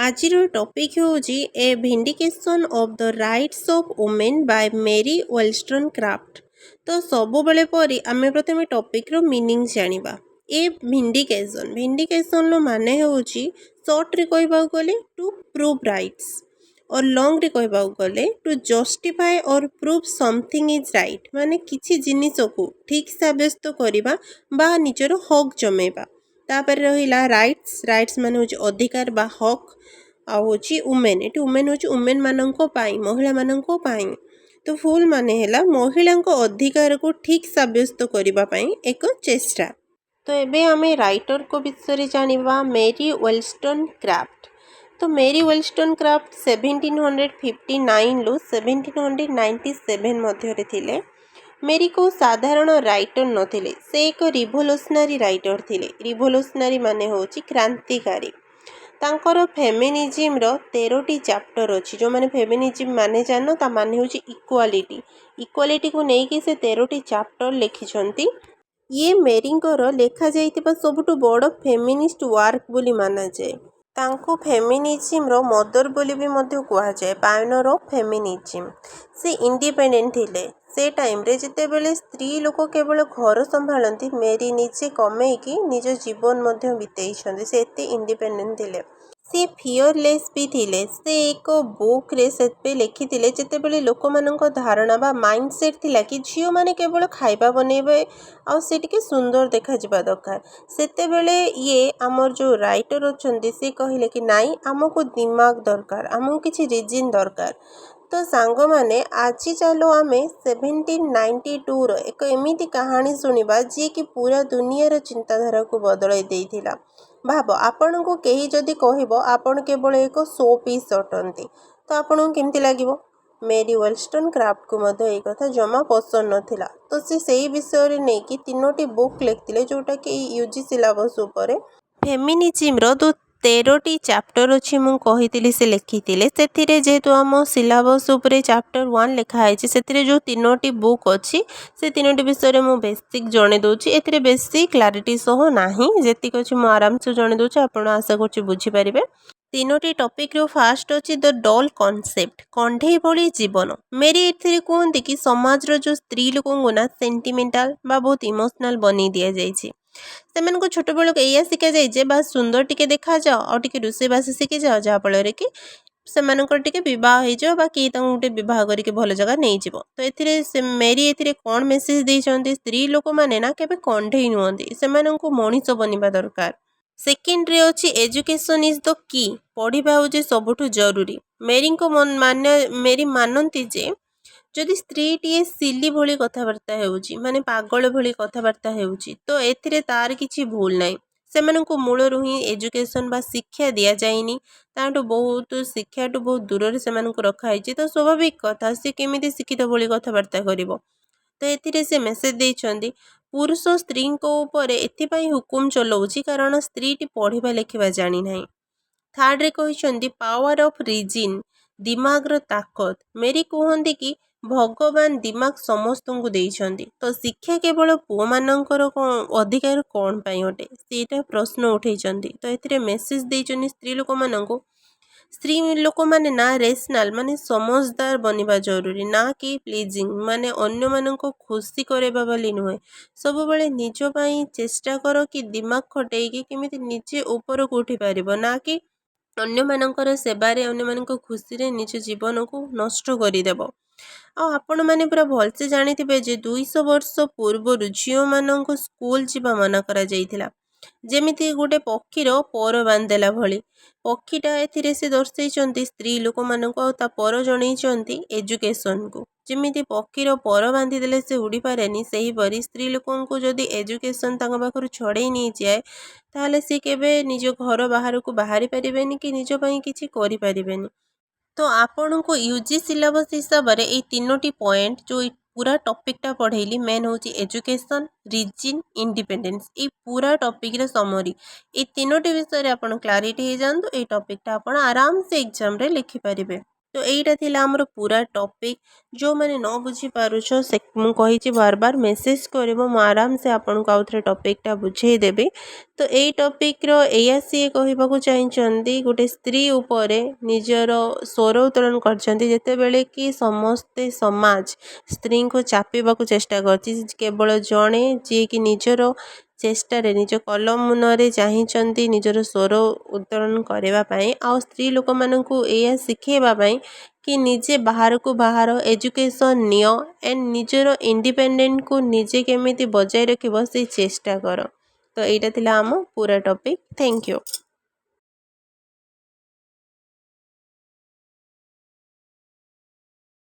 ଆଜିର ଟପିକ୍ ହେଉଛି a vindication of the rights of woman by Mary Wollstonecraft. ତ ସବୁବେଳେ ପରି ଆମେ ପ୍ରଥମେ ଟପିକ୍ର ମିନିଂ ଜାଣିବା। ଏ ଭିଣ୍ଡିକେସନ୍ର ମାନେ ହେଉଛି ସର୍ଟରେ କହିବାକୁ ଗଲେ ଟୁ ପ୍ରୁଭ୍ ରାଇଟ୍ସ, ଅର୍ ଲଙ୍ଗରେ କହିବାକୁ ଗଲେ to justify or prove something is right, ମାନେ କିଛି ଜିନିଷକୁ ଠିକ୍ ସାବ୍ୟସ୍ତ କରିବା ବା ନିଜର ହକ୍ ଜମେଇବା। ତାପରେ ରହିଲା ରାଇଟ୍ସ ମାନେ ହେଉଛି ଅଧିକାର ବା ହକ୍, ଆଉ ହେଉଛି ଉମେନ୍, ଏଠି ଉମେନ୍ ହେଉଛି ଉମେନ୍ ମାନଙ୍କ ପାଇଁ, ମହିଳାମାନଙ୍କ ପାଇଁ। ତ ଫୁଲ୍ ମାନେ ହେଲା ମହିଳାଙ୍କ ଅଧିକାରକୁ ଠିକ୍ ସାବ୍ୟସ୍ତ କରିବା ପାଇଁ ଏକ ଚେଷ୍ଟା। ତ ଏବେ ଆମେ ରାଇଟରଙ୍କ ବିଷୟରେ ଜାଣିବା, ମେରି ୱେଲଷ୍ଟନକ୍ରାଫ୍ଟ। ତ ମେରି ୱେଲଷ୍ଟନକ୍ରାଫ୍ଟ 1759ରୁ 1797 ମଧ୍ୟରେ ଥିଲେ। ମେରି କେଉଁ ସାଧାରଣ ରାଇଟର ନଥିଲେ, ସେ ଏକ ରିଭୋଲ୍ୟୁସନାରୀ ରାଇଟର ଥିଲେ। ରିଭୋଲ୍ୟୁସନାରୀ ମାନେ ହେଉଛି କ୍ରାନ୍ତିକାରୀ। ତାଙ୍କର ଫେମିନିଜିମ୍ର 13ଟି ଚାପ୍ଟର ଅଛି। ଯେଉଁମାନେ ଫେମିନିଜିମ୍ ମାନେ ଜାଣିନ, ତା ମାନେ ହେଉଛି ଇକ୍ୱାଲିଟିକୁ ନେଇକି ସେ 13ଟି ଚାପ୍ଟର ଲେଖିଛନ୍ତି। ଇଏ ମେରିଙ୍କର ଲେଖାଯାଇଥିବା ସବୁଠୁ ବଡ଼ ଫେମିନିଷ୍ଟ ୱାର୍କ ବୋଲି ମନାଯାଏ। ତାଙ୍କୁ ଫେମିନିଜିମ୍ର ମଦର ବୋଲି ବି ମଧ୍ୟ କୁହାଯାଏ, ପାୟୋନିୟର ଅଫ୍ ଫେମିନିଜିମ୍। ସେ ଇଣ୍ଡିପେଣ୍ଡେଣ୍ଟ ଥିଲେ। ସେ ଟାଇମ୍ରେ ଯେତେବେଳେ ସ୍ତ୍ରୀ ଲୋକ କେବଳ ଘର ସମ୍ଭାଳନ୍ତି, ମେରି ନିଜେ କମେଇକି ନିଜ ଜୀବନ ମଧ୍ୟ ବିତେଇଛନ୍ତି। ସେ ଏତେ ଇଣ୍ଡିପେଣ୍ଡେଣ୍ଟ ଥିଲେ। ସେ ଫିୟରଲେସ୍ ବି ଥିଲେ। ସେ ଏକ ବୁକ୍ରେ ସେତେବେଳେ ଲେଖିଥିଲେ, ଯେତେବେଳେ ଲୋକମାନଙ୍କ ଧାରଣା ବା ମାଇଣ୍ଡସେଟ୍ ଥିଲା କି ଝିଅମାନେ କେବଳ ଖାଇବା ବନେଇବେ ଆଉ ସେ ଟିକେ ସୁନ୍ଦର ଦେଖାଯିବା ଦରକାର, ସେତେବେଳେ ଆମର ଯେଉଁ ରାଇଟର ଅଛନ୍ତି ସେ କହିଲେ କି ନାଇଁ, ଆମକୁ ଦିମାଗ ଦରକାର, ଆମକୁ କିଛି ରିଜିନ୍ ଦରକାର। ତ ସାଙ୍ଗମାନେ, ଆଜି ଚାଲ ଆମେ 1792ର ଏକ ଏମିତି କାହାଣୀ ଶୁଣିବା ଯିଏକି ପୁରା ଦୁନିଆର ଚିନ୍ତାଧାରାକୁ ବଦଳାଇ ଦେଇଥିଲା। ଭାବ, ଆପଣଙ୍କୁ କେହି ଯଦି କହିବ ଆପଣ କେବଳ ଏକ ଶୋ ପିସ୍ ଅଟନ୍ତି, ତ ଆପଣଙ୍କୁ କେମିତି ଲାଗିବ? ମେରି ୱେଲଷ୍ଟନକ୍ରାଫ୍ଟଙ୍କୁ ମଧ୍ୟ ଏହି କଥା ଜମା ପସନ୍ଦ ନଥିଲା। ତ ସେ ସେହି ବିଷୟରେ ନେଇକି 3ଟି ବୁକ୍ ଲେଖିଥିଲେ, ଯେଉଁଟାକି UG ସିଲାବସ୍ ଉପରେ। ଫେମିନିଜିମ୍ର ଯେଉଁ 13ଟି ଚାପ୍ଟର ଅଛି ମୁଁ କହିଥିଲି ସେ ଲେଖିଥିଲେ, ସେଥିରେ ଯେହେତୁ ଆମ ସିଲାବସ୍ ଉପରେ ଚାପ୍ଟର 1 ଲେଖା ହେଇଛି, ସେଥିରେ ଯେଉଁ 3ଟି ବୁକ୍ ଅଛି ସେ 3ଟି ବିଷୟରେ ମୁଁ ବେସିକ୍ ଜଣେଇ ଦେଉଛି। ଏଥିରେ ବେଶୀ କ୍ଲାରିଟି ସହ ନାହିଁ, ଯେତିକି ଅଛି ମୁଁ ଆରାମସେ ଜଣେଇ ଦେଉଛି, ଆପଣ ଆଶା କରୁଛି ବୁଝିପାରିବେ। 3ଟି ଟପିକ୍ରୁ ଫାଷ୍ଟ ଅଛି ଦ ଡଲ୍ କନସେପ୍ଟ, କଣ୍ଢେଇ ଭଳି ଜୀବନ। ମେରି ଏଥିରେ କୁହନ୍ତି କି ସମାଜର ଯେଉଁ ସ୍ତ୍ରୀ ଲୋକଙ୍କୁ ନା ସେଣ୍ଟିମେଣ୍ଟାଲ ବା ବହୁତ ଇମୋସନାଲ ବନେଇ ଦିଆଯାଇଛି। ସେମାନଙ୍କୁ ଛୋଟବେଳକୁ ଏଇଆ ଶିଖାଯାଏ ଯେ ବାସ୍ ସୁନ୍ଦର ଟିକେ ଦେଖାଯାଅ ଆଉ ଟିକେ ରୋଷେଇବାସ ଶିଖିଯାଅ, ଯାହାଫଳରେ କି ସେମାନଙ୍କର ଟିକେ ବିବାହ ହେଇଯିବ ବା କିଏ ତାଙ୍କୁ ଗୋଟେ ବିବାହ କରିକି ଭଲ ଜାଗା ନେଇଯିବ। ତ ଏଥିରେ ମେରି ଏଥିରେ କ'ଣ ମେସେଜ ଦେଇଛନ୍ତି? ସ୍ତ୍ରୀ ଲୋକମାନେ ନା କେବେ କଣ୍ଢେଇ ନୁହନ୍ତି, ସେମାନଙ୍କୁ ମଣିଷ ବନିବା ଦରକାର। ସେକେଣ୍ଡରେ ଅଛି ଏଜୁକେସନ୍ ଇଜ୍ ଦ କି, ପଢ଼ିବା ହେଉଛି ସବୁଠୁ ଜରୁରୀ। ମେରି ମାନନ୍ତି ଯେ ଯଦି ସ୍ତ୍ରୀଟିଏ ସିଲି ଭଳି କଥାବାର୍ତ୍ତା ହେଉଛି, ମାନେ ପାଗଳ ଭଳି କଥାବାର୍ତ୍ତା ହେଉଛି, ତ ଏଥିରେ ତାର କିଛି ଭୁଲ ନାହିଁ। ସେମାନଙ୍କୁ ମୂଳରୁ ହିଁ ଏଜୁକେସନ୍ ବା ଶିକ୍ଷା ଦିଆଯାଇନି। ଶିକ୍ଷାଠୁ ବହୁତ ଦୂରରେ ସେମାନଙ୍କୁ ରଖାହେଇଛି। ତ ସ୍ୱାଭାବିକ କଥା, ସେ କେମିତି ଶିକ୍ଷିତ ଭଳି କଥାବାର୍ତ୍ତା କରିବ? ତ ଏଥିରେ ସେ ମେସେଜ ଦେଇଛନ୍ତି, ପୁରୁଷ ସ୍ତ୍ରୀଙ୍କ ଉପରେ ଏଥିପାଇଁ ହୁକୁମ ଚଲାଉଛି କାରଣ ସ୍ତ୍ରୀଟି ପଢ଼ିବା ଲେଖିବା ଜାଣିନାହିଁ। ଥାର୍ଡ଼ରେ କହିଛନ୍ତି ପାୱାର ଅଫ୍ ରିଜିନ୍, ଦିମାଗର ତାକତ। ମେରି କୁହନ୍ତି କି ଭଗବାନ ଦିମାଗ ସମସ୍ତଙ୍କୁ ଦେଇଛନ୍ତି, ତ ଶିକ୍ଷା କେବଳ ପୁଅମାନଙ୍କର ଅଧିକାର କ'ଣ ପାଇଁ ଅଟେ, ସେଇଟା ପ୍ରଶ୍ନ ଉଠେଇଛନ୍ତି। ତ ଏଥିରେ ମେସେଜ ଦେଇଛନ୍ତି ସ୍ତ୍ରୀ ଲୋକମାନଙ୍କୁ, ସ୍ତ୍ରୀ ଲୋକମାନେ ନା ରେସନାଲ ମାନେ ସମଝଦାର ବନିବା ଜରୁରୀ, ନା କି ପ୍ଲିଜିଂ ମାନେ ଅନ୍ୟମାନଙ୍କୁ ଖୁସି କରାଇବା ବୋଲି ନୁହେଁ। ସବୁବେଳେ ନିଜ ପାଇଁ ଚେଷ୍ଟା କର କି ଦିମାଗ ଖଟେଇକି କେମିତି ନିଜେ ଉପରକୁ ଉଠିପାରିବ, ନା କି ଅନ୍ୟମାନଙ୍କର ସେବାରେ, ଅନ୍ୟମାନଙ୍କ ଖୁସିରେ ନିଜ ଜୀବନକୁ ନଷ୍ଟ କରିଦେବ। ଆଉ ଆପଣମାନେ ପୁରା ଭଲସେ ଜାଣିଥିବେ ଯେ 200 ବର୍ଷ ପୂର୍ବରୁ ଝିଅମାନଙ୍କୁ ସ୍କୁଲ ଯିବା ମନା କରାଯାଇଥିଲା, ଯେମିତି ଗୋଟେ ପକ୍ଷୀର ପର ବାନ୍ଧିଦେଲା ଭଳି। ପକ୍ଷୀଟା ଏଥିରେ ସେ ଦର୍ଶାଇଛନ୍ତି ସ୍ତ୍ରୀ ଲୋକମାନଙ୍କୁ, ଆଉ ତା ପର ଜଣେଇଛନ୍ତି ଏଜୁକେସନକୁ। ଯେମିତି ପକ୍ଷୀର ପର ବାନ୍ଧିଦେଲେ ସେ ଉଡ଼ିପାରେନି, ସେହିପରି ସ୍ତ୍ରୀ ଲୋକଙ୍କୁ ଯଦି ଏଜୁକେସନ ତାଙ୍କ ପାଖରୁ ଛଡ଼େଇ ନେଇଯାଏ, ତାହେଲେ ସେ କେବେ ନିଜ ଘର ବାହାରକୁ ବାହାରି ପାରିବେନି କି ନିଜ ପାଇଁ କିଛି କରିପାରିବେନି। ତ ଆପଣଙ୍କୁ UG ସିଲାବସ୍ ହିସାବରେ ଏଇ 3ଟି ପଏଣ୍ଟ, ଯେଉଁ ପୁରା ଟପିକ୍ଟା ପଢ଼େଇଲି, ମେନ୍ ହେଉଛି ଏଜୁକେସନ୍, ରିଜିନ୍, ଇଣ୍ଡିପେଣ୍ଡେନ୍ସ, ଏଇ ପୁରା ଟପିକ୍ର ସମରି। ଏଇ 3ଟି ବିଷୟରେ ଆପଣ କ୍ଲାରିଟି ହେଇଯାଆନ୍ତୁ, ଏଇ ଟପିକ୍ଟା ଆପଣ ଆରାମସେ ଏକ୍ଜାମରେ ଲେଖିପାରିବେ। तो यहीटा थिला हमर पूरा टॉपिक जो मैंने न बुझी पारुछ से मु कहिछि बार बार मेसेज करबो मु आराम से आपन को आउथरे टॉपिकटा बुझेई देबे। तो एई टॉपिक रो एया सिए कहिबाकू चाहिचंदी गोटे स्त्री उपरे निजर स्वर उत्तोलन करछंती जेते बेले कि समस्ते समाज स्त्री को चापिबाकू चेष्टा करछि केवल जणे जे कि निजर चेष्टारे निज कलम मुनरे चाहिचंती निजर स्वर उत्तोलन करबा पई आ स्त्री लोक माननकू एया सिखेबा पई कि निजे बाहर को बाहर एजुकेशन नियो एंड निजर इंडिपेंडेंट को निजे केमिति बजाय रखिबो से चेष्टा करो। तो एटा थिला हम पूरा टॉपिक। Thank you.